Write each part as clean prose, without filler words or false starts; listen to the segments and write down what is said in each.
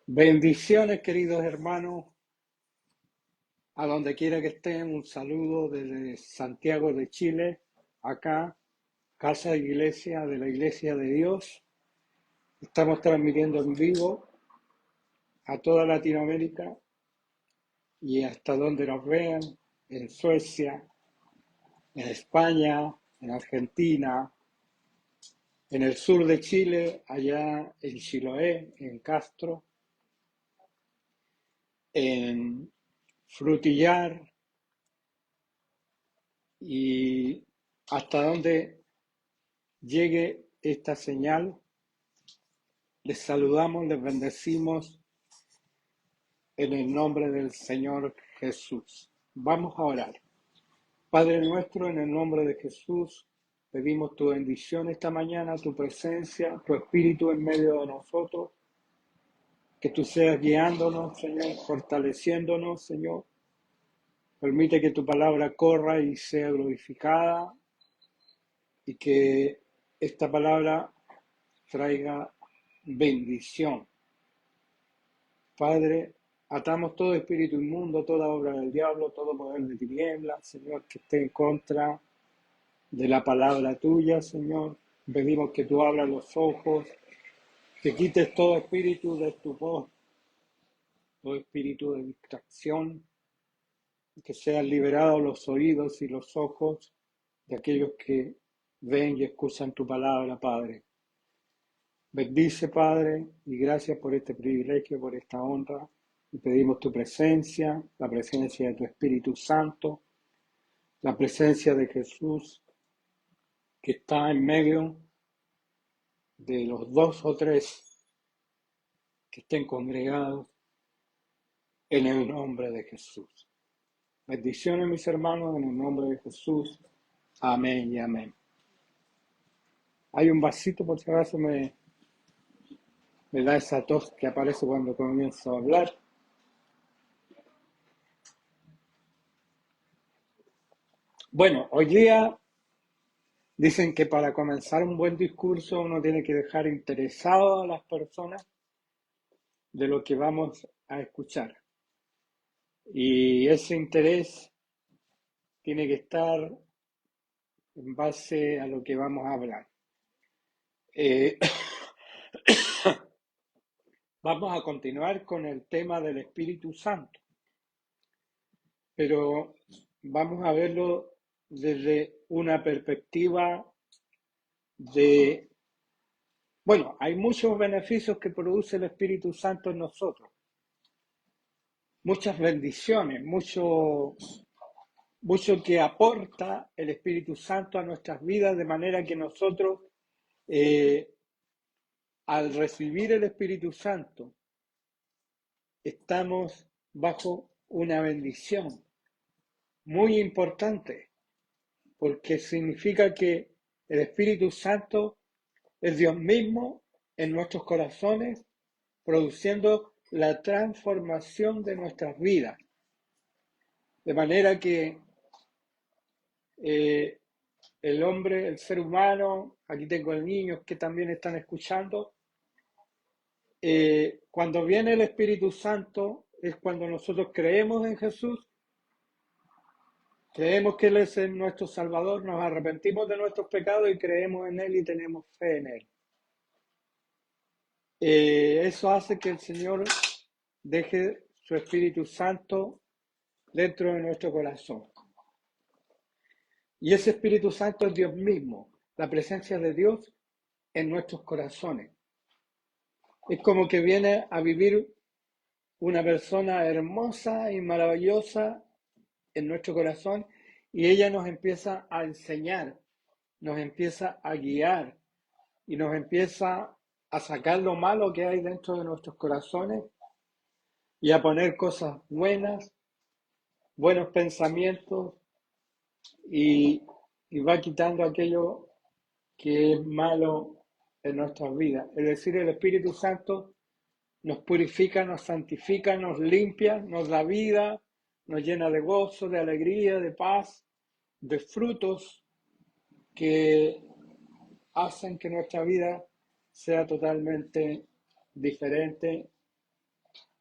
Bendiciones, queridos hermanos, a donde quiera que estén, un saludo desde Santiago de Chile, acá, Casa de Iglesia de la Iglesia de Dios. Estamos transmitiendo en vivo a toda Latinoamérica y hasta donde nos vean, en Suecia, en España, en Argentina, en el sur de Chile, allá en Chiloé, en Castro, en Frutillar, y hasta donde llegue esta señal, les saludamos, les bendecimos en el nombre del Señor Jesús. Vamos a orar. Padre nuestro, en el nombre de Jesús, pedimos tu bendición esta mañana, tu presencia, tu espíritu en medio de nosotros, que tú seas guiándonos, Señor, fortaleciéndonos, Señor. Permite que tu palabra corra y sea glorificada y que esta palabra traiga bendición. Padre, atamos todo espíritu inmundo, toda obra del diablo, todo poder de tinieblas, Señor, que esté en contra de la palabra tuya, Señor. Pedimos que tú abras los ojos, que quites todo espíritu de estupor, todo espíritu de distracción, que sean liberados los oídos y los ojos de aquellos que ven y escuchan tu palabra, Padre. Bendice, Padre, y gracias por este privilegio, por esta honra. Y pedimos tu presencia, la presencia de tu Espíritu Santo, la presencia de Jesús que está en medio de los dos o tres que estén congregados en el nombre de Jesús. Bendiciones, mis hermanos, en el nombre de Jesús. Amén y amén. Hay un vasito, por si acaso me da esa tos que aparece cuando comienzo a hablar. Bueno, hoy día dicen que para comenzar un buen discurso uno tiene que dejar interesado a las personas de lo que vamos a escuchar. Y ese interés tiene que estar en base a lo que vamos a hablar. Eh, Vamos a continuar con el tema del Espíritu Santo, pero vamos a verlo desde una perspectiva de, bueno, hay muchos beneficios que produce el Espíritu Santo en nosotros, muchas bendiciones, mucho que aporta el Espíritu Santo a nuestras vidas, de manera que nosotros, eh, al recibir el Espíritu Santo, estamos bajo una bendición muy importante, porque significa que el Espíritu Santo es Dios mismo en nuestros corazones, produciendo la transformación de nuestras vidas. De manera que el hombre, el ser humano, aquí tengo niños que también están escuchando, cuando viene el Espíritu Santo es cuando nosotros creemos en Jesús, creemos que Él es nuestro Salvador, nos arrepentimos de nuestros pecados y creemos en Él y tenemos fe en Él. Eso hace que el Señor deje su Espíritu Santo dentro de nuestro corazón. Y ese Espíritu Santo es Dios mismo, la presencia de Dios en nuestros corazones. Es como que viene a vivir una persona hermosa y maravillosa en nuestro corazón y ella nos empieza a enseñar, nos empieza a guiar y nos empieza a sacar lo malo que hay dentro de nuestros corazones y a poner cosas buenas, buenos pensamientos y, y va quitando aquello que es malo en nuestras vidas. Es decir, el Espíritu Santo nos purifica, nos santifica, nos limpia, nos da vida, nos llena de gozo, de alegría, de paz, de frutos que hacen que nuestra vida sea totalmente diferente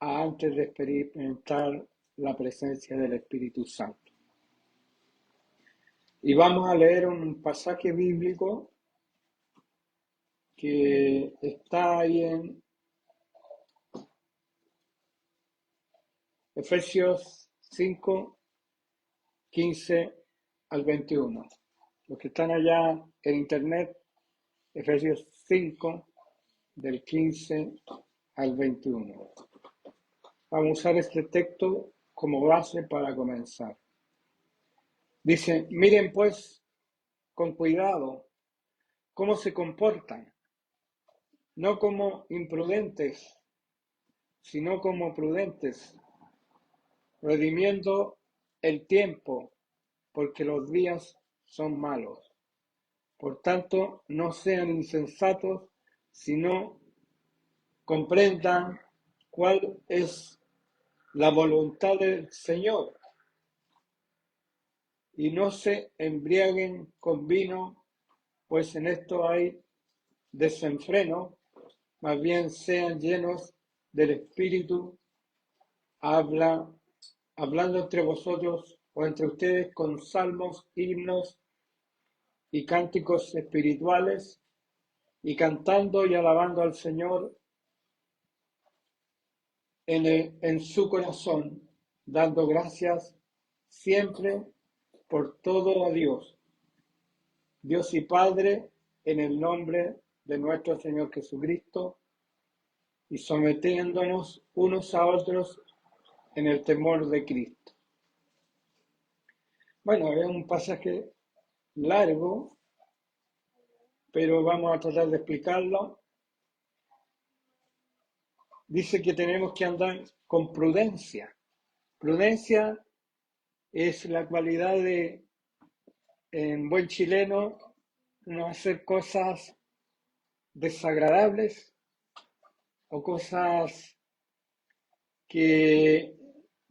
antes de experimentar la presencia del Espíritu Santo. Y vamos a leer un pasaje bíblico que está ahí en Efesios 5, 15 al 21. Los que están allá en internet, Efesios 5, del 15 al 21. Vamos a usar este texto como base para comenzar. Dice, miren pues con cuidado cómo se comportan, no como imprudentes, sino como prudentes, redimiendo el tiempo, porque los días son malos. Por tanto, no sean insensatos, sino comprendan cuál es la voluntad del Señor, y no se embriaguen con vino, pues en esto hay desenfreno, más bien sean llenos del Espíritu, hablando entre vosotros o entre ustedes con salmos, himnos y cánticos espirituales, y cantando y alabando al Señor en su corazón, dando gracias siempre por todo a Dios y Padre, en el nombre de nuestro Señor Jesucristo, y sometiéndonos unos a otros en el temor de Cristo. Bueno, es un pasaje largo, pero vamos a tratar de explicarlo. Dice que tenemos que andar con prudencia. Prudencia es la cualidad de, en buen chileno, no hacer cosas desagradables o cosas que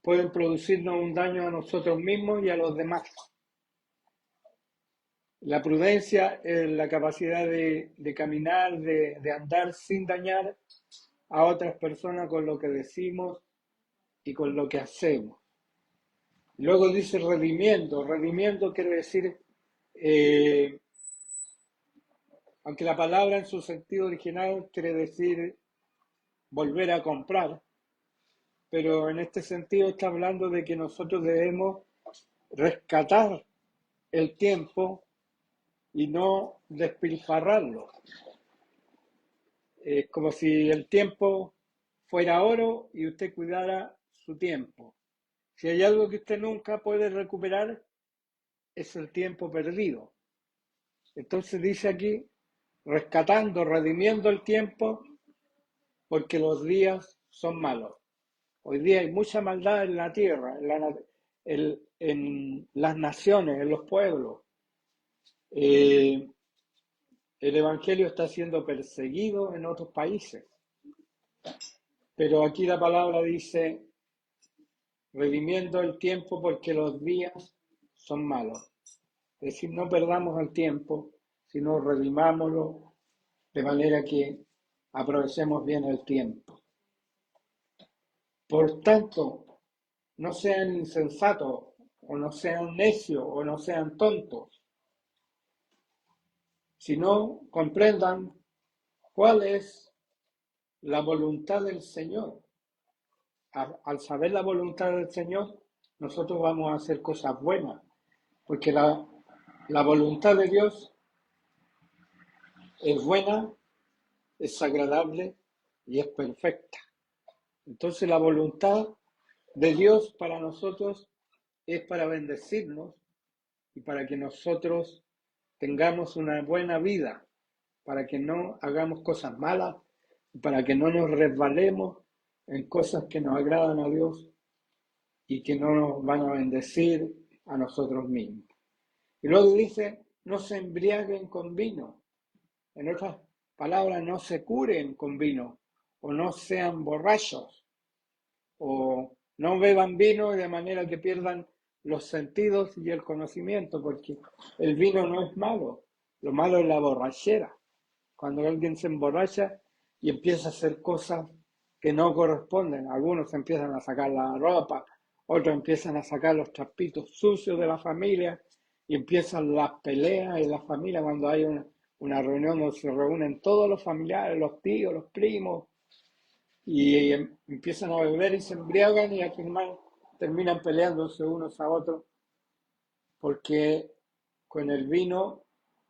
pueden producirnos un daño a nosotros mismos y a los demás. La prudencia es la capacidad de caminar, de andar sin dañar a otras personas con lo que decimos y con lo que hacemos. Luego dice redimiendo. Redimiendo quiere decir, aunque la palabra en su sentido original quiere decir volver a comprar, pero en este sentido está hablando de que nosotros debemos rescatar el tiempo y no despilfarrarlo. Es como si el tiempo fuera oro y usted cuidara su tiempo. Si hay algo que usted nunca puede recuperar, es el tiempo perdido. Entonces dice aquí, rescatando, redimiendo el tiempo, porque los días son malos. Hoy día hay mucha maldad en la tierra, en las naciones, en los pueblos. El Evangelio está siendo perseguido en otros países. Pero aquí la palabra dice, redimiendo el tiempo porque los días son malos. Es decir, no perdamos el tiempo, sino redimámoslo de manera que aprovechemos bien el tiempo. Por tanto, no sean insensatos, o no sean necios, o no sean tontos, sino comprendan cuál es la voluntad del Señor. Al saber la voluntad del Señor, nosotros vamos a hacer cosas buenas, porque la voluntad de Dios es buena, es agradable y es perfecta. Entonces la voluntad de Dios para nosotros es para bendecirnos y para que nosotros tengamos una buena vida, para que no hagamos cosas malas, para que no nos resbalemos en cosas que nos agradan a Dios y que no nos van a bendecir a nosotros mismos. Y luego dice, no se embriaguen con vino. En otras palabras, no se curen con vino, o no sean borrachos, o no beban vino de manera que pierdan los sentidos y el conocimiento, porque el vino no es malo, lo malo es la borrachera. Cuando alguien se emborracha y empieza a hacer cosas que no corresponden. Algunos empiezan a sacar la ropa, otros empiezan a sacar los trapitos sucios de la familia y empiezan las peleas en la familia cuando hay una reunión donde se reúnen todos los familiares, los tíos, los primos, y empiezan a beber y se embriagan y al final terminan peleándose unos a otros porque con el vino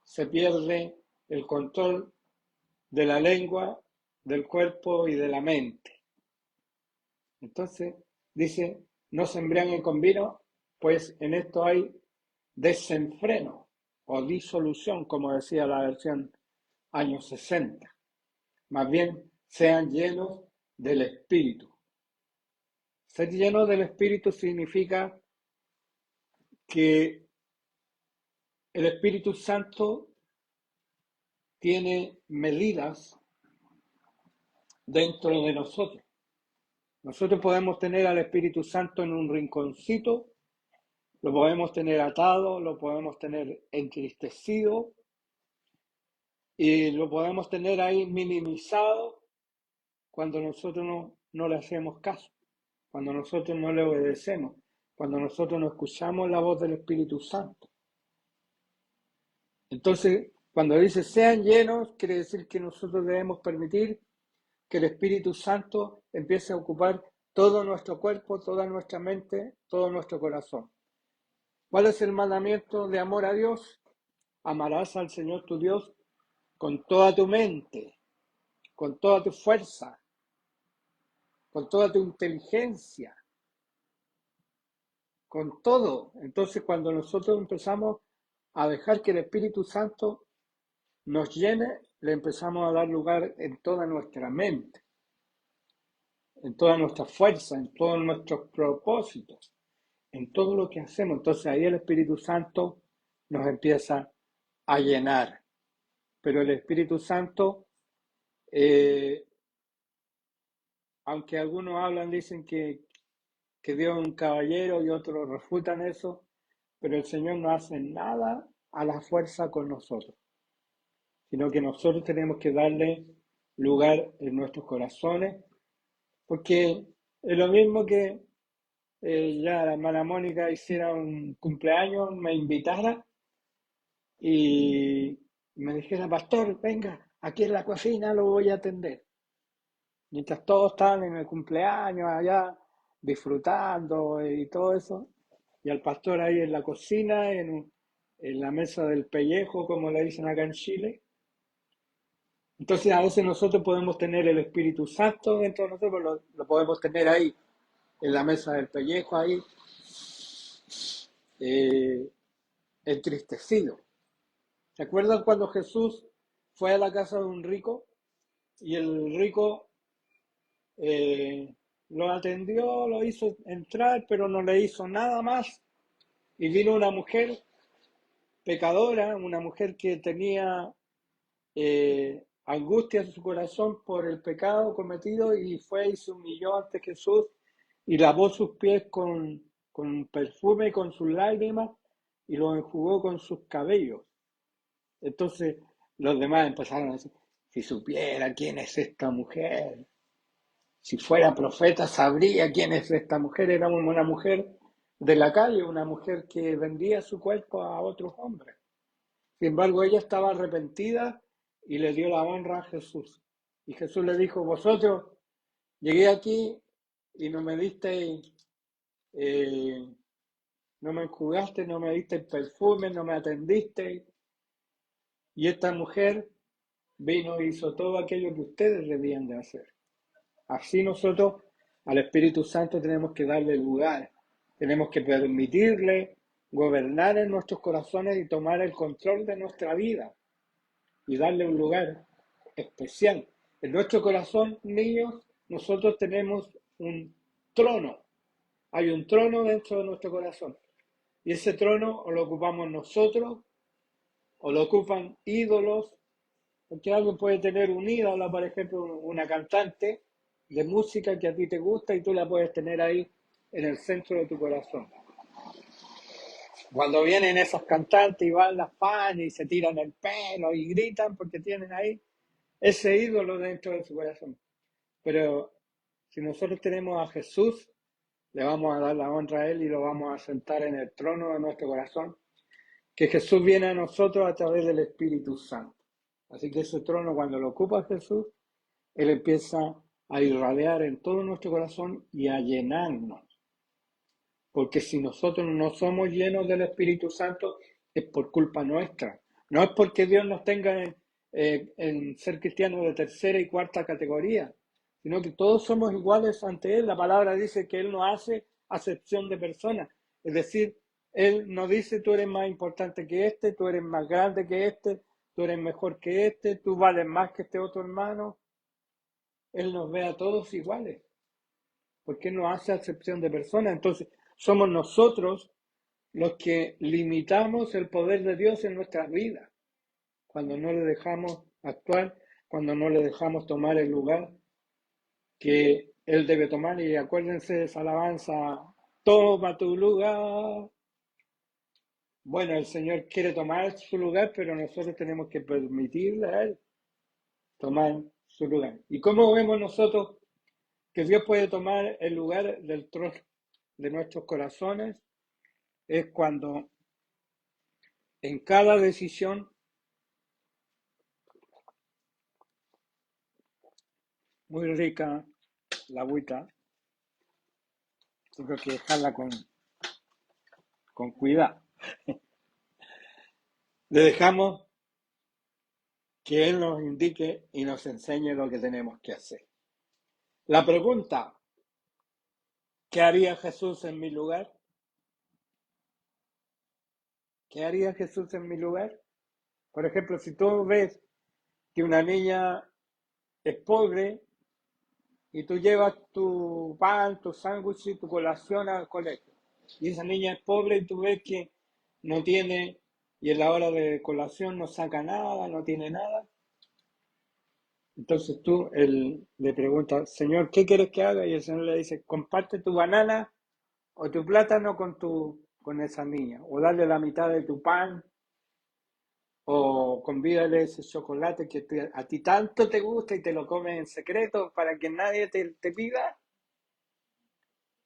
se pierde el control de la lengua, del cuerpo y de la mente. Entonces, dice, no se embriaguen con vino, pues en esto hay desenfreno o disolución, como decía la versión años 60. Más bien, sean llenos del Espíritu. Ser llenos del Espíritu significa que el Espíritu Santo tiene medidas dentro de nosotros. Nosotros podemos tener al Espíritu Santo en un rinconcito, lo podemos tener atado, lo podemos tener entristecido y lo podemos tener ahí minimizado cuando nosotros no le hacemos caso, cuando nosotros no le obedecemos, cuando nosotros no escuchamos la voz del Espíritu Santo. Entonces, cuando dice sean llenos, quiere decir que nosotros debemos permitir que el Espíritu Santo empiece a ocupar todo nuestro cuerpo, toda nuestra mente, todo nuestro corazón. ¿Cuál es el mandamiento de amor a Dios? Amarás al Señor tu Dios con toda tu mente, con toda tu fuerza, con toda tu inteligencia, con todo. Entonces, cuando nosotros empezamos a dejar que el Espíritu Santo nos llene, le empezamos a dar lugar en toda nuestra mente, en toda nuestra fuerza, en todos nuestros propósitos, en todo lo que hacemos. Entonces ahí el Espíritu Santo nos empieza a llenar. Pero el Espíritu Santo, aunque algunos hablan, dicen que Dios es un caballero y otros refutan eso, pero el Señor no hace nada a la fuerza con nosotros, sino que nosotros tenemos que darle lugar en nuestros corazones, porque es lo mismo que ya la hermana Mónica hiciera un cumpleaños, me invitara y me dijera, pastor, venga, aquí en la cocina lo voy a atender. Mientras todos estaban en el cumpleaños allá, disfrutando y todo eso, y al pastor ahí en la cocina, en la mesa del pellejo, como le dicen acá en Chile. Entonces a veces nosotros podemos tener el Espíritu Santo dentro de nosotros, lo podemos tener ahí, en la mesa del pellejo, ahí, entristecido. ¿Se acuerdan cuando Jesús fue a la casa de un rico y el rico lo atendió, lo hizo entrar, pero no le hizo nada más? Y vino una mujer pecadora, una mujer que tenía angustia en su corazón por el pecado cometido y fue y se humilló ante Jesús y lavó sus pies con perfume, con sus lágrimas y los enjugó con sus cabellos. Entonces los demás empezaron a decir, si supiera quién es esta mujer, si fuera profeta sabría quién es esta mujer. Era una mujer de la calle, una mujer que vendía su cuerpo a otros hombres. Sin embargo, ella estaba arrepentida y le dio la honra a Jesús. Y Jesús le dijo, vosotros, llegué aquí y no me disteis, no me enjugaste, no me diste perfume, no me atendisteis. Y esta mujer vino e hizo todo aquello que ustedes debían de hacer. Así nosotros al Espíritu Santo tenemos que darle lugar, tenemos que permitirle gobernar en nuestros corazones y tomar el control de nuestra vida y darle un lugar especial. En nuestro corazón, niños, nosotros tenemos un trono. Hay un trono dentro de nuestro corazón. Y ese trono o lo ocupamos nosotros o lo ocupan ídolos, porque alguien puede tener un ídolo, por ejemplo, una cantante de música que a ti te gusta y tú la puedes tener ahí en el centro de tu corazón. Cuando vienen esos cantantes y van las fans y se tiran el pelo y gritan porque tienen ahí ese ídolo dentro de su corazón. Pero Si nosotros tenemos a Jesús, le vamos a dar la honra a Él y lo vamos a sentar en el trono de nuestro corazón, que Jesús viene a nosotros a través del Espíritu Santo. Así que ese trono, cuando lo ocupa Jesús, Él empieza a irradiar en todo nuestro corazón y a llenarnos. Porque si nosotros no somos llenos del Espíritu Santo, es por culpa nuestra. No es porque Dios nos tenga en ser cristianos de tercera y cuarta categoría, sino que todos somos iguales ante Él. La palabra dice que Él no hace acepción de personas. Es decir, Él no dice tú eres más importante que este, tú eres más grande que este, tú eres mejor que este, tú vales más que este otro hermano. Él nos ve a todos iguales, porque no hace acepción de personas. Entonces, somos nosotros los que limitamos el poder de Dios en nuestras vidas, cuando no le dejamos actuar, cuando no le dejamos tomar el lugar que Él debe tomar. Y acuérdense de esa alabanza, toma tu lugar. Bueno, el Señor quiere tomar su lugar, pero nosotros tenemos que permitirle a Él tomar su lugar. ¿Y cómo vemos nosotros que Dios puede tomar el lugar del trono de nuestros corazones? Es cuando en cada decisión, muy rica la agüita, tengo que dejarla con cuidado. Le dejamos que Él nos indique y nos enseñe lo que tenemos que hacer. La pregunta, ¿qué haría Jesús en mi lugar? ¿Qué haría Jesús en mi lugar? Por ejemplo, si tú ves que una niña es pobre y tú llevas tu pan, tu sándwich y tu colación al colegio, y esa niña es pobre y tú ves que no tiene, y en la hora de colación no saca nada, no tiene nada, entonces tú le preguntas, Señor, ¿qué quieres que haga? Y el Señor le dice, comparte tu banana o tu plátano con esa niña, o darle la mitad de tu pan, o convídale ese chocolate que a ti tanto te gusta y te lo comes en secreto para que nadie te pida.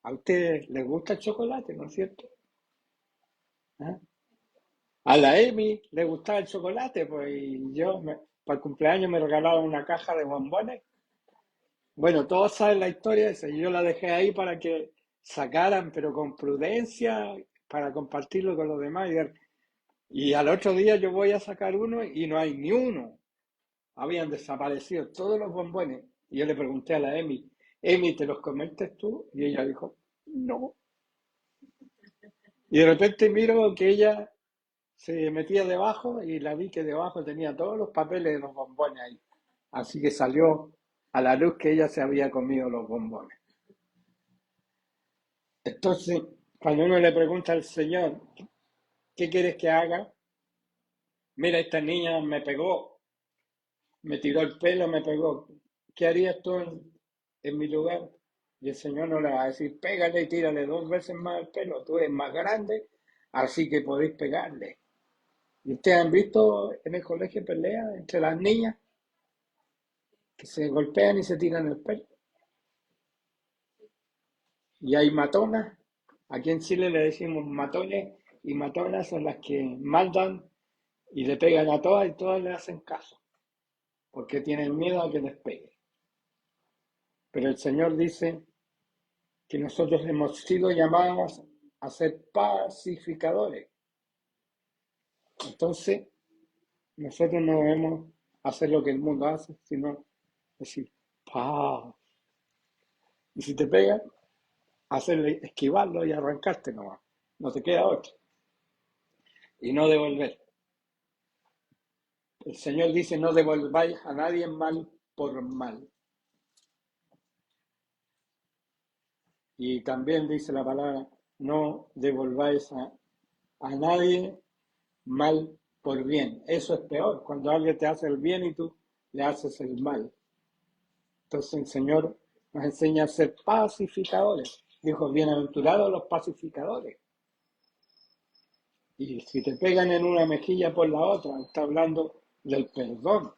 A ustedes les gusta el chocolate, ¿no es cierto? ¿Ah? A la Emi le gustaba el chocolate, pues y para el cumpleaños me regalaron una caja de bombones. Bueno, todos saben la historia esa, y yo la dejé ahí para que sacaran, pero con prudencia, para compartirlo con los demás. Y al otro día yo voy a sacar uno y no hay ni uno. Habían desaparecido todos los bombones. Y yo le pregunté a la Emi, ¿te los comiste tú? Y ella dijo, no. Y de repente miro que ella se metía debajo y la vi que debajo tenía todos los papeles de los bombones ahí. Así que salió a la luz que ella se había comido los bombones. Entonces, cuando uno le pregunta al Señor, ¿qué quieres que haga? Mira, esta niña me pegó, me tiró el pelo, me pegó. ¿Qué harías tú en mi lugar? Y el Señor no le va a decir, pégale y tírale 2 veces más el pelo. Tú eres más grande, así que podéis pegarle. ¿Y ustedes han visto en el colegio peleas entre las niñas que se golpean y se tiran el pelo? Y hay matonas. Aquí en Chile le decimos matones y matonas son las que mandan y le pegan a todas y todas le hacen caso, porque tienen miedo a que les pegue. Pero el Señor dice que nosotros hemos sido llamados a ser pacificadores. Entonces, nosotros no debemos hacer lo que el mundo hace, sino decir, paz. Y si te pegan, hacerle, esquivarlo y arrancarte nomás. No te queda otro. Y no devolver. El Señor dice, no devolváis a nadie mal por mal. Y también dice la palabra, no devolváis a nadie mal por bien. Eso es peor, cuando alguien te hace el bien y tú le haces el mal. Entonces el Señor nos enseña a ser pacificadores. Dijo, bienaventurados los pacificadores. Y si te pegan en una mejilla por la otra, está hablando del perdón.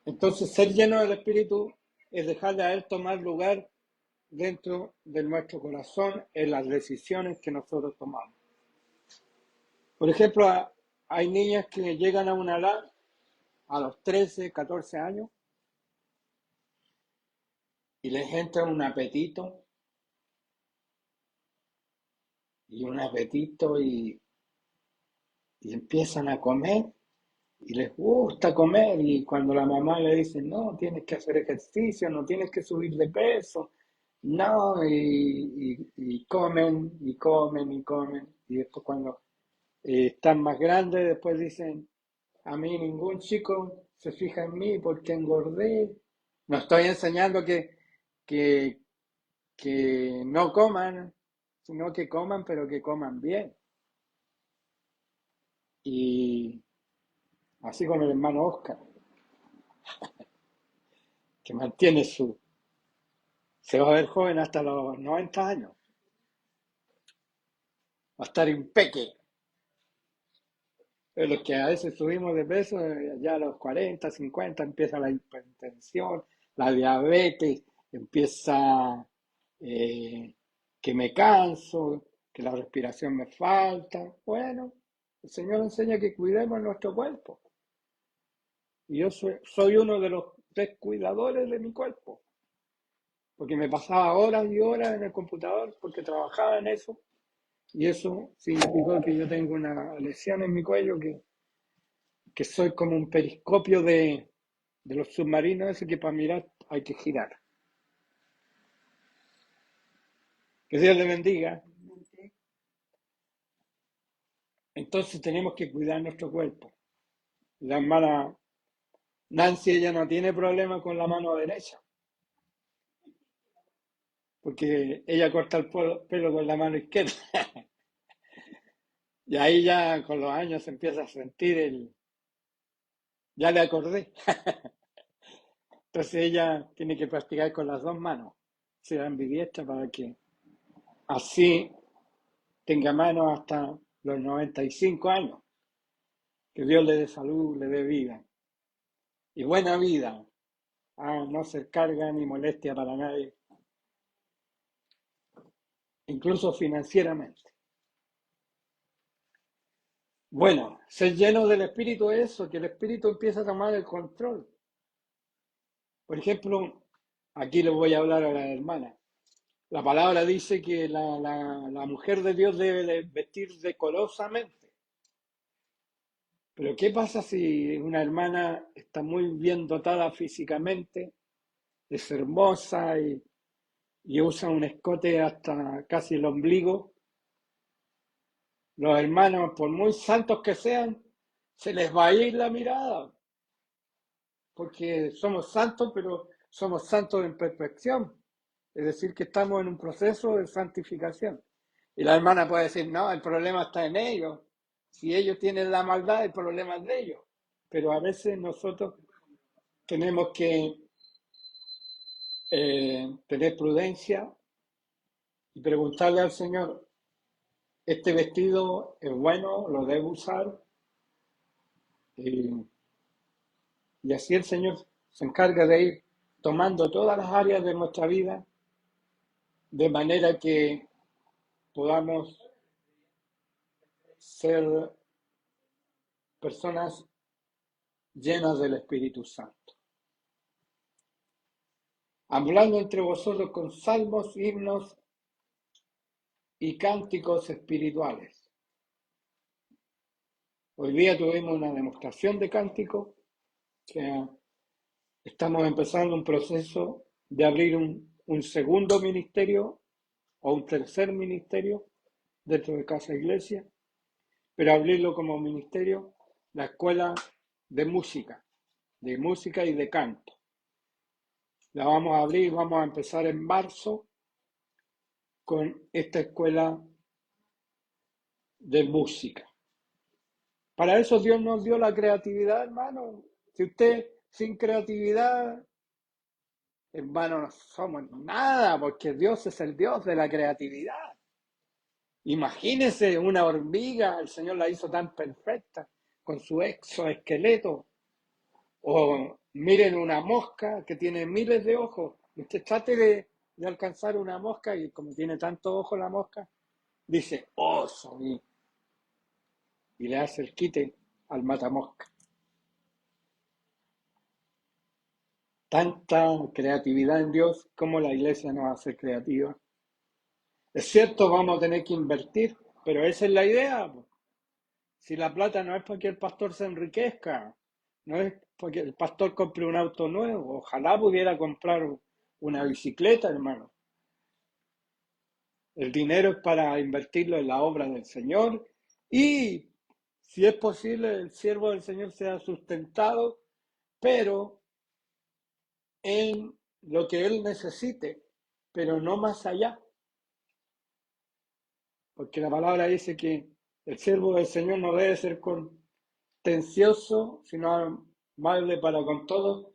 Entonces ser lleno del Espíritu es dejarle a Él tomar lugar dentro de nuestro corazón en las decisiones que nosotros tomamos. Por ejemplo, hay niñas que llegan a una edad, a los 13, 14 años, y les entra un apetito y empiezan a comer y les gusta comer y cuando la mamá le dice, no, tienes que hacer ejercicio, no tienes que subir de peso, no, y comen y comen y comen y después cuando están más grandes, después dicen, a mí ningún chico se fija en mí porque engordé. No estoy enseñando que, que no coman, sino que coman, pero que coman bien. Y así con el hermano Oscar, que mantiene se va a ver joven hasta los 90 años, va a estar impeque. Los que a veces subimos de peso, ya a los 40, 50 empieza la hipertensión, la diabetes, empieza eh, que me canso, que la respiración me falta. Bueno, el Señor enseña que cuidemos nuestro cuerpo. Y yo soy uno de los descuidadores de mi cuerpo, porque me pasaba horas y horas en el computador porque trabajaba en eso. Y eso significó que yo tengo una lesión en mi cuello que soy como un periscopio de los submarinos, ese que para mirar hay que girar. Que Dios le bendiga. Entonces tenemos que cuidar nuestro cuerpo. La hermana Nancy, ella no tiene problema con la mano derecha, porque ella corta el pelo con la mano izquierda. Y ahí ya con los años se empieza a sentir ya le acordé. Entonces ella tiene que practicar con las dos manos, sea ambidiestra para que así tenga manos hasta los 95 años. Que Dios le dé salud, le dé vida. Y buena vida. No ser carga ni molestia para nadie, incluso financieramente. Bueno, ser lleno del Espíritu es eso, que el Espíritu empieza a tomar el control. Por ejemplo, aquí les voy a hablar a la hermana. La palabra dice que la mujer de Dios debe de vestir decorosamente. Pero ¿qué pasa si una hermana está muy bien dotada físicamente, es hermosa y usa un escote hasta casi el ombligo? Los hermanos, por muy santos que sean, se les va a ir la mirada, porque somos santos, pero somos santos en perfección. Es decir, que estamos en un proceso de santificación. Y la hermana puede decir, no, el problema está en ellos. Si ellos tienen la maldad, el problema es de ellos. Pero a veces nosotros tenemos que tener prudencia y preguntarle al Señor, ¿este vestido es bueno? ¿Lo debo usar? Y, y así el Señor se encarga de ir tomando todas las áreas de nuestra vida de manera que podamos ser personas llenas del Espíritu Santo. Hablando entre vosotros con salmos, himnos y cánticos espirituales. Hoy día tuvimos una demostración de cántico, que estamos empezando un proceso de abrir un segundo ministerio o un tercer ministerio dentro de Casa Iglesia, pero abrirlo como ministerio, la escuela de música y de canto. La vamos a abrir, vamos a empezar en marzo con esta escuela de música. Para eso Dios nos dio la creatividad, hermano. Si usted sin creatividad, hermano, no somos nada, porque Dios es el Dios de la creatividad. Imagínese una hormiga, el Señor la hizo tan perfecta, con su exoesqueleto. O Miren una mosca que tiene miles de ojos. Usted trate de alcanzar una mosca y como tiene tantos ojos la mosca, dice, oh, soy. Y le hace el quite al matamosca. Tanta creatividad en Dios como la iglesia no va a ser creativa. Es cierto, vamos a tener que invertir, pero esa es la idea. Si la plata no es para que el pastor se enriquezca, no es porque el pastor compre un auto nuevo, ojalá pudiera comprar una bicicleta, hermano. El dinero es para invertirlo en la obra del Señor y, si es posible, el siervo del Señor sea sustentado, pero en lo que él necesite, pero no más allá. Porque la palabra dice que el siervo del Señor no debe ser contencioso, sino amable para con todos,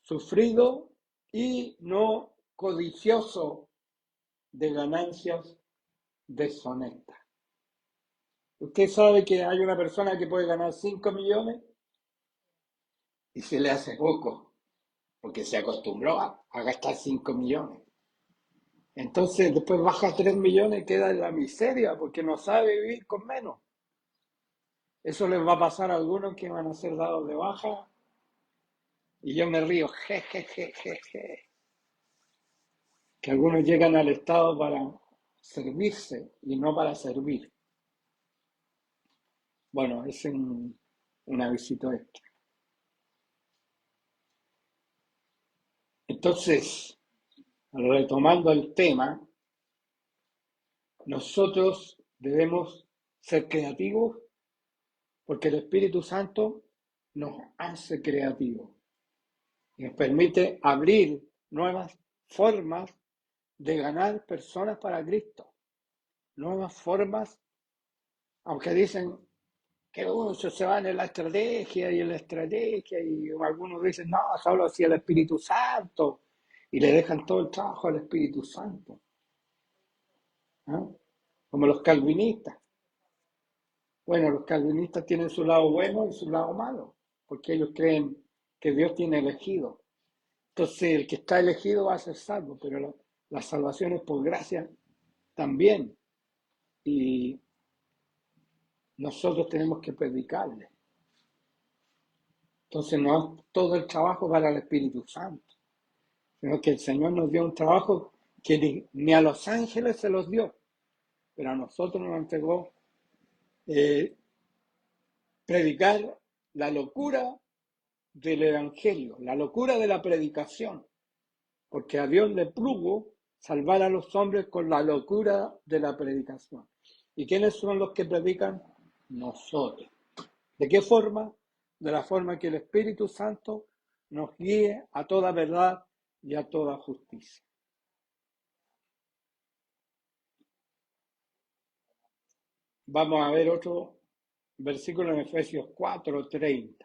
sufrido y no codicioso de ganancias deshonestas. Usted sabe que hay una persona que puede ganar 5 millones y se le hace poco, porque se acostumbró a gastar 5 millones. Entonces después baja a 3 millones y queda en la miseria porque no sabe vivir con menos. Eso les va a pasar a algunos que van a ser dados de baja y yo me río, je, que algunos llegan al Estado para servirse y no para servir. Bueno, es un avisito extra. Entonces, retomando el tema, nosotros debemos ser creativos porque el Espíritu Santo nos hace creativos y nos permite abrir nuevas formas de ganar personas para Cristo, nuevas formas, aunque dicen que muchos se van en la estrategia y algunos dicen, no, solo si el Espíritu Santo, y le dejan todo el trabajo al Espíritu Santo, ¿no? Como los calvinistas. Bueno, los calvinistas tienen su lado bueno y su lado malo, porque ellos creen que Dios tiene elegido. Entonces, el que está elegido va a ser salvo, pero la salvación es por gracia también. Y nosotros tenemos que predicarle. Entonces, no es todo el trabajo para el Espíritu Santo, sino que el Señor nos dio un trabajo que ni a los ángeles se los dio, pero a nosotros nos entregó eh, predicar la locura del Evangelio, la locura de la predicación, porque a Dios le plugo salvar a los hombres con la locura de la predicación. ¿Y quiénes son los que predican? Nosotros. ¿De qué forma? De la forma que el Espíritu Santo nos guíe a toda verdad y a toda justicia. Vamos a ver otro versículo en Efesios 4:30.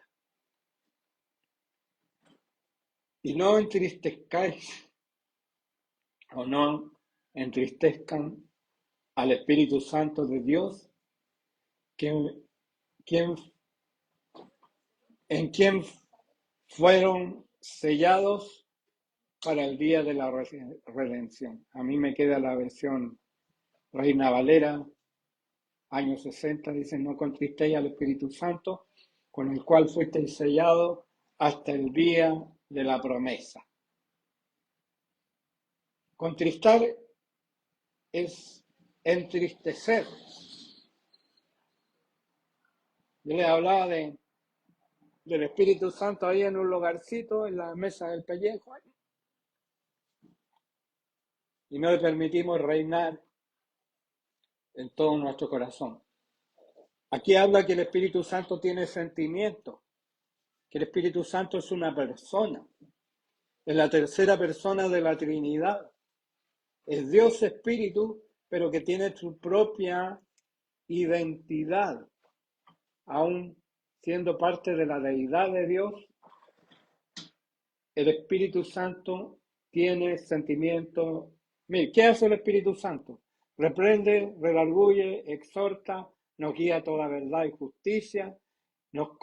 Y no entristezcáis o no entristezcan al Espíritu Santo de Dios, quien, quien, en quien fueron sellados para el día de la redención. A mí me queda la versión Reina Valera, años 60, dice, no contristéis al Espíritu Santo, con el cual fuisteis sellados hasta el día de la promesa. Contristar es entristecer. Yo les hablaba del Espíritu Santo ahí en un lugarcito, en la mesa del pellejo, y no le permitimos reinar en todo nuestro corazón. Aquí habla que el Espíritu Santo tiene sentimiento, que el Espíritu Santo es una persona, es la tercera persona de la Trinidad. Es Dios Espíritu, pero que tiene su propia identidad, aún siendo parte de la deidad de Dios. El Espíritu Santo tiene sentimiento. Mire, ¿qué hace el Espíritu Santo? Reprende, redarguye, exhorta, nos guía a toda verdad y justicia, nos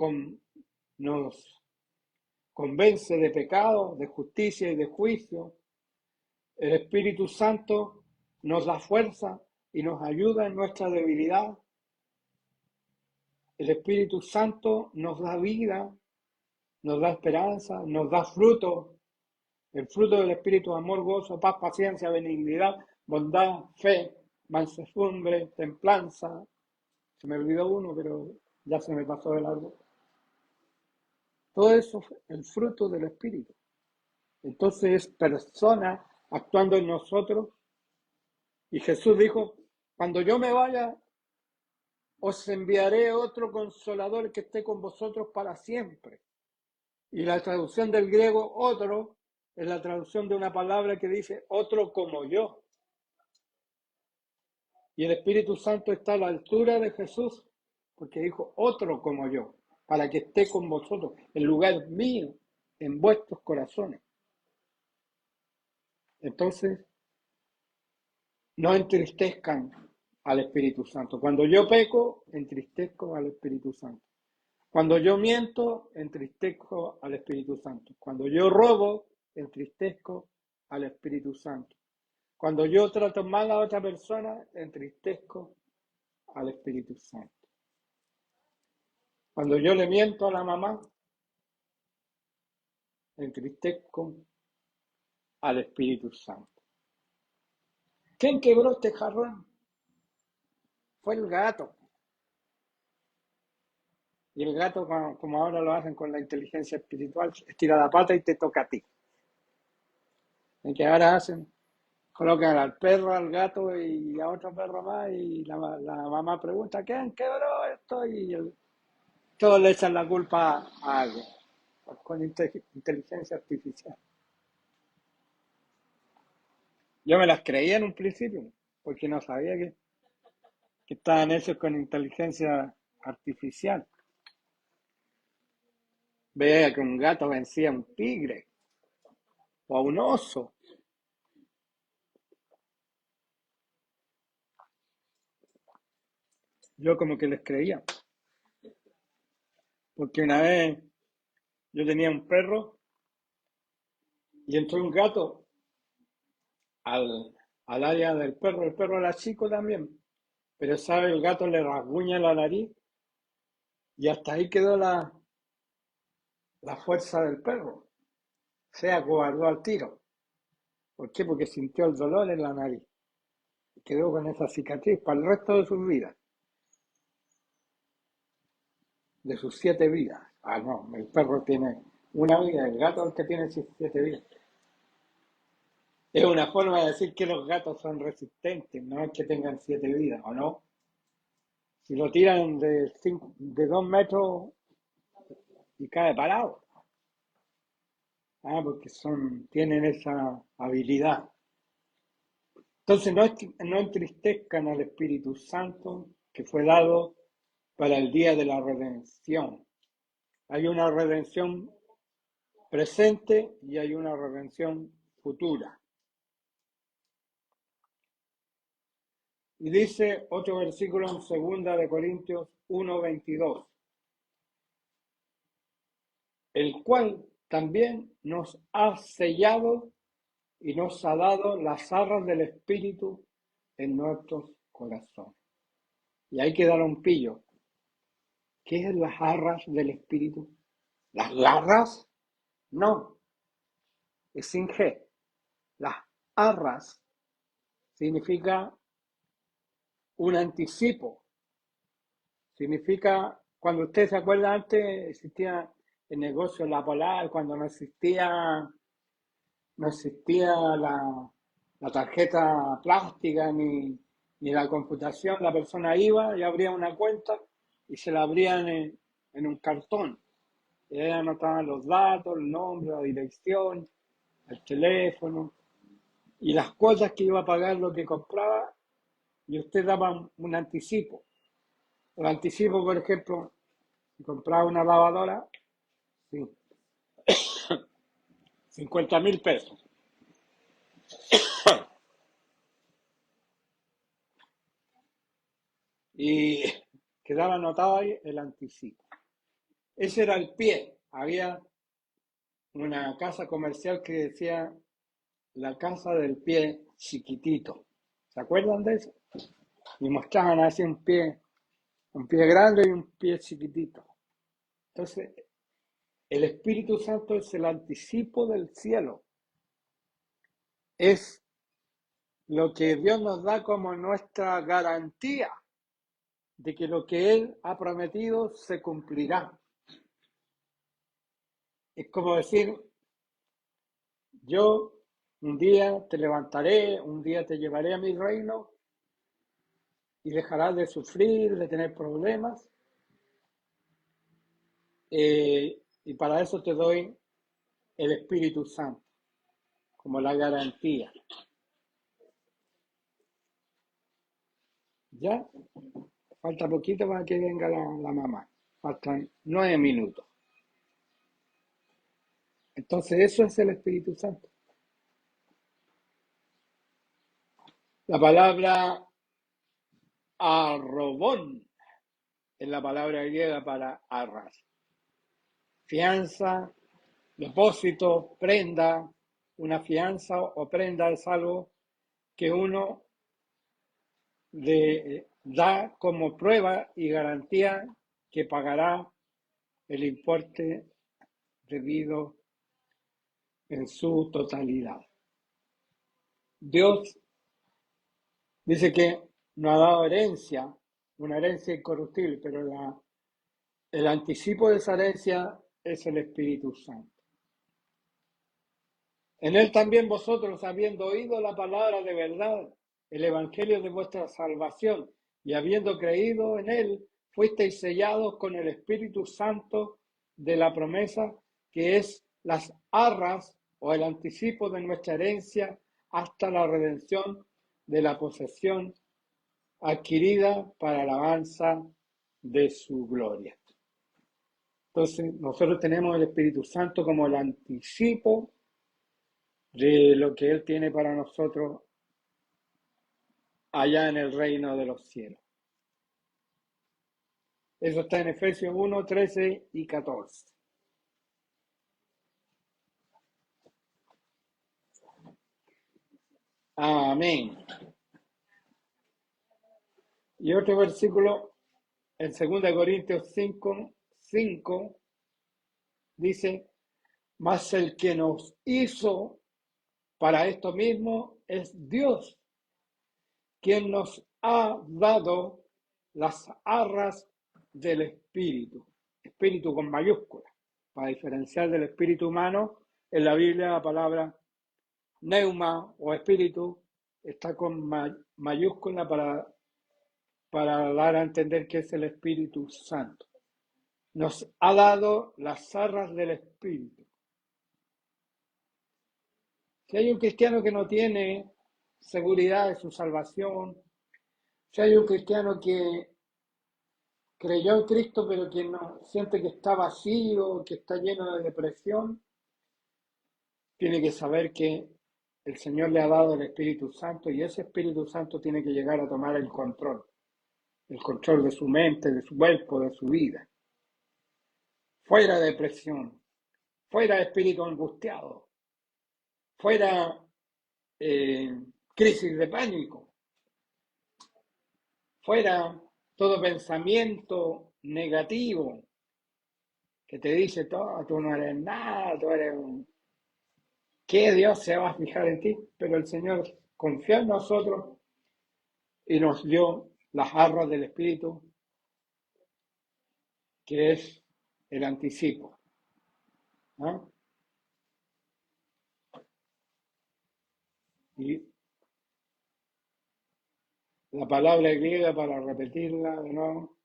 convence de pecado, de justicia y de juicio. El Espíritu Santo nos da fuerza y nos ayuda en nuestra debilidad. El Espíritu Santo nos da vida, nos da esperanza, nos da fruto. El fruto del Espíritu: amor, gozo, paz, paciencia, benignidad, bondad, fe, mansedumbre, templanza. Se me olvidó uno, pero ya se me pasó de largo. Todo eso es el fruto del Espíritu. Entonces es persona actuando en nosotros. Y Jesús dijo: cuando yo me vaya, os enviaré otro consolador que esté con vosotros para siempre. Y la traducción del griego otro es la traducción de una palabra que dice otro como yo. Y el Espíritu Santo está a la altura de Jesús, porque dijo otro como yo, para que esté con vosotros, en lugar mío, en vuestros corazones. Entonces, no entristezcan al Espíritu Santo. Cuando yo peco, entristezco al Espíritu Santo. Cuando yo miento, entristezco al Espíritu Santo. Cuando yo robo, entristezco al Espíritu Santo. Cuando yo trato mal a otra persona, entristezco al Espíritu Santo. Cuando yo le miento a la mamá, entristezco al Espíritu Santo. ¿Quién quebró este jarrón? Fue el gato. Y el gato, como ahora lo hacen con la inteligencia espiritual, estira la pata y te toca a ti. ¿Y que ahora hacen? Colocan al perro, al gato y a otro perro más, y la mamá pregunta: ¿quién quebró esto? Y todos le echan la culpa a alguien, con inteligencia artificial. Yo me las creía en un principio, porque no sabía que estaban hechos con inteligencia artificial. Veía que un gato vencía a un tigre o a un oso. Yo como que les creía, porque una vez yo tenía un perro y entró un gato al área del perro. El perro era chico también, pero sabe, el gato le rasguña la nariz y hasta ahí quedó la fuerza del perro. Se acobardó al tiro. ¿Por qué? Porque sintió el dolor en la nariz. Quedó con esa cicatriz para el resto de sus vidas, de sus 7 vidas. Ah, no, el perro tiene una vida, el gato es el que tiene 7 vidas. Es una forma de decir que los gatos son resistentes, no es que tengan 7 vidas, ¿o no? Si lo tiran de 2 metros y cae parado. Porque tienen esa habilidad. Entonces no entristezcan al Espíritu Santo que fue dado para el día de la redención. Hay una redención presente y hay una redención futura. Y dice otro versículo en 2 de Corintios 1:22, el cual también nos ha sellado y nos ha dado las arras del Espíritu en nuestros corazones. Y hay que dar un pillo. ¿Qué es las arras del Espíritu? ¿Las garras? No, es sin G. Las arras significa un anticipo. Significa, cuando usted se acuerda, antes existía el negocio La Polar, cuando no existía la tarjeta plástica ni la computación. La persona iba y abría una cuenta y se la abrían en un cartón. Y ahí anotaban los datos, el nombre, la dirección, el teléfono y las cuotas que iba a pagar lo que compraba, y usted daba un anticipo. El anticipo, por ejemplo, si compraba una lavadora, sí, 50.000 pesos. Y quedaba anotado ahí el anticipo. Ese era el pie. Había una casa comercial que decía la casa del pie chiquitito. ¿Se acuerdan de eso? Y mostraban así un pie grande y un pie chiquitito. Entonces, el Espíritu Santo es el anticipo del cielo. Es lo que Dios nos da como nuestra garantía de que lo que Él ha prometido se cumplirá. Es como decir, yo un día te levantaré, un día te llevaré a mi reino y dejarás de sufrir, de tener problemas. Y para eso te doy el Espíritu Santo como la garantía. ¿Ya? Falta poquito para que venga la mamá. Faltan 9 minutos. Entonces eso es el Espíritu Santo. La palabra arrobón es la palabra griega para arras. Fianza, depósito, prenda. Una fianza o prenda es algo que uno da como prueba y garantía que pagará el importe debido en su totalidad. Dios dice que nos ha dado herencia, una herencia incorruptible, pero el anticipo de esa herencia es el Espíritu Santo. En él también vosotros, habiendo oído la palabra de verdad, el evangelio de vuestra salvación, y habiendo creído en él, fuisteis sellados con el Espíritu Santo de la promesa, que es las arras o el anticipo de nuestra herencia hasta la redención de la posesión adquirida para alabanza de su gloria. Entonces, nosotros tenemos el Espíritu Santo como el anticipo de lo que Él tiene para nosotros allá en el reino de los cielos. Eso está en Efesios 1, 13 y 14. Amén. Y otro versículo en 2 Corintios 5, 5 dice, mas el que nos hizo para esto mismo es Dios, quien nos ha dado las arras del Espíritu, Espíritu con mayúscula, para diferenciar del espíritu humano. En la Biblia la palabra neuma o espíritu está con mayúscula para dar a entender que es el Espíritu Santo. Nos ha dado las arras del Espíritu. Si hay un cristiano que no tiene seguridad de su salvación, si hay un cristiano que creyó en Cristo pero que no siente que está vacío, que está lleno de depresión, tiene que saber que el Señor le ha dado el Espíritu Santo y ese Espíritu Santo tiene que llegar a tomar el control de su mente, de su cuerpo, de su vida. Fuera depresión, fuera espíritu angustiado, fuera crisis de pánico, fuera todo pensamiento negativo que te dice todo, tú no eres nada, tú eres un... ¿Qué Dios se va a fijar en ti? Pero el Señor confió en nosotros y nos dio las arras del Espíritu, que es el anticipo. ¿No? Y la palabra griega, para repetirla de nuevo,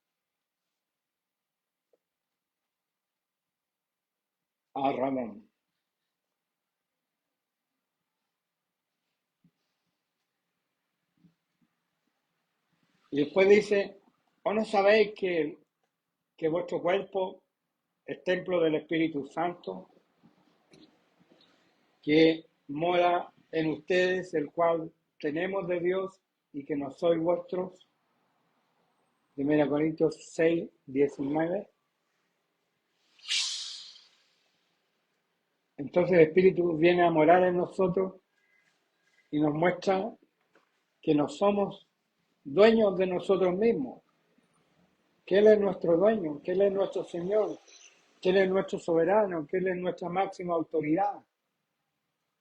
arramón. Y después dice, ¿o no sabéis que vuestro cuerpo es templo del Espíritu Santo, que mora en ustedes, el cual tenemos de Dios y que no sois vuestros? 1 Corintios 6, 19. Entonces el Espíritu viene a morar en nosotros y nos muestra que no somos dueños de nosotros mismos, que Él es nuestro dueño, que Él es nuestro Señor, que Él es nuestro soberano, que Él es nuestra máxima autoridad,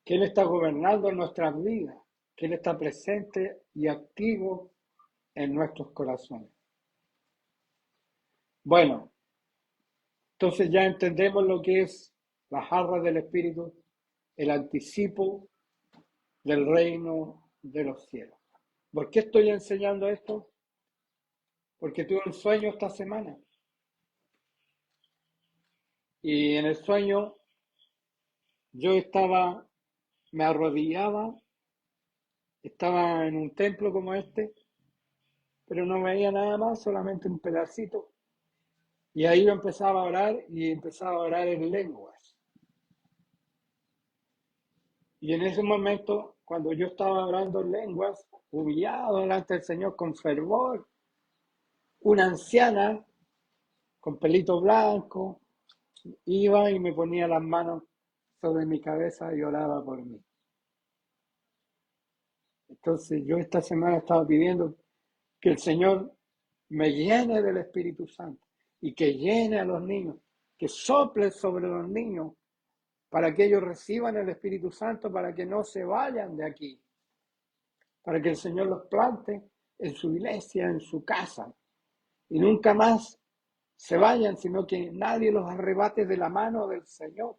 que Él está gobernando nuestras vidas, que Él está presente y activo en nuestros corazones. Bueno, entonces ya entendemos lo que es la jarra del Espíritu, el anticipo del reino de los cielos. ¿Por qué estoy enseñando esto? Porque tuve un sueño esta semana. Y en el sueño yo me arrodillaba, estaba en un templo como este, pero no veía nada más, solamente un pedacito. Y ahí yo empezaba a orar y empezaba a orar en lenguas. Y en ese momento, cuando yo estaba orando en lenguas, humillado delante del Señor con fervor, una anciana con pelito blanco iba y me ponía las manos sobre mi cabeza y oraba por mí. Entonces yo esta semana estaba pidiendo que el Señor me llene del Espíritu Santo y que llene a los niños, que sople sobre los niños para que ellos reciban el Espíritu Santo, para que no se vayan de aquí, para que el Señor los plante en su iglesia, en su casa, y nunca más se vayan, sino que nadie los arrebate de la mano del Señor.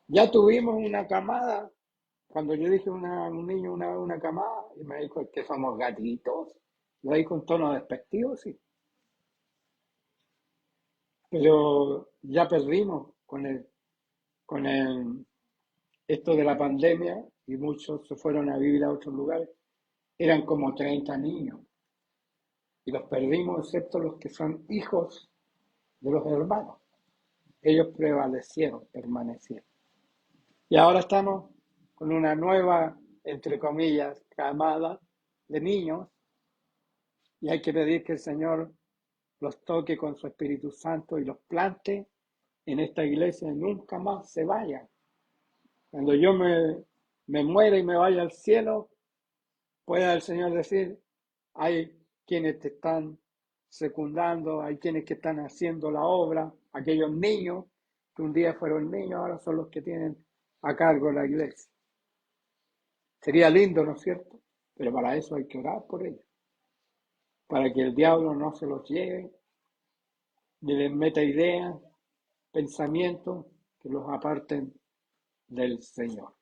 Ya tuvimos una camada, cuando yo dije a un niño una camada, y me dijo que somos gatitos, lo dije con tono despectivo, sí. Pero ya perdimos con esto de la pandemia y muchos se fueron a vivir a otros lugares. Eran como 30 niños y los perdimos, excepto los que son hijos de los hermanos. Ellos prevalecieron, permanecieron. Y ahora estamos con una nueva, entre comillas, camada de niños y hay que pedir que el Señor los toque con su Espíritu Santo y los plante en esta iglesia y nunca más se vayan. Cuando yo me muera y me vaya al cielo, pueda el Señor decir, hay quienes te están secundando, hay quienes que están haciendo la obra, aquellos niños que un día fueron niños, ahora son los que tienen a cargo la iglesia. Sería lindo, ¿no es cierto? Pero para eso hay que orar por ellos, para que el diablo no se los lleve, ni les meta ideas, pensamientos que los aparten del Señor.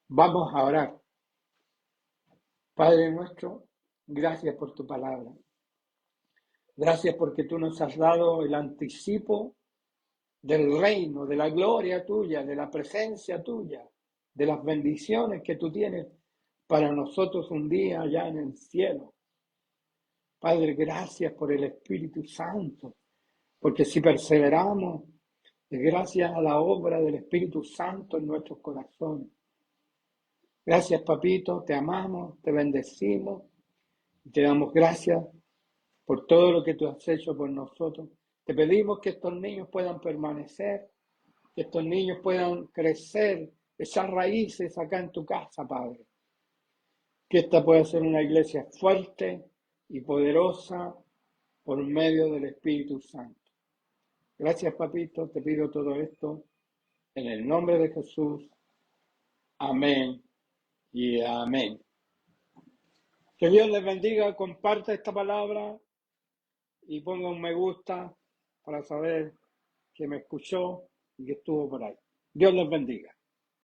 Vamos a orar. Padre nuestro, gracias por tu palabra. Gracias porque tú nos has dado el anticipo del reino, de la gloria tuya, de la presencia tuya, de las bendiciones que tú tienes para nosotros un día allá en el cielo. Padre, gracias por el Espíritu Santo, porque si perseveramos, es gracias a la obra del Espíritu Santo en nuestros corazones. Gracias, papito, te amamos, te bendecimos, te damos gracias por todo lo que tú has hecho por nosotros. Te pedimos que estos niños puedan permanecer, que estos niños puedan crecer, esas raíces acá en tu casa, Padre. Que esta pueda ser una iglesia fuerte y poderosa por medio del Espíritu Santo. Gracias, papito, te pido todo esto en el nombre de Jesús. Amén y amén. Que Dios les bendiga, comparte esta palabra y ponga un me gusta para saber que me escuchó y que estuvo por ahí. Dios les bendiga.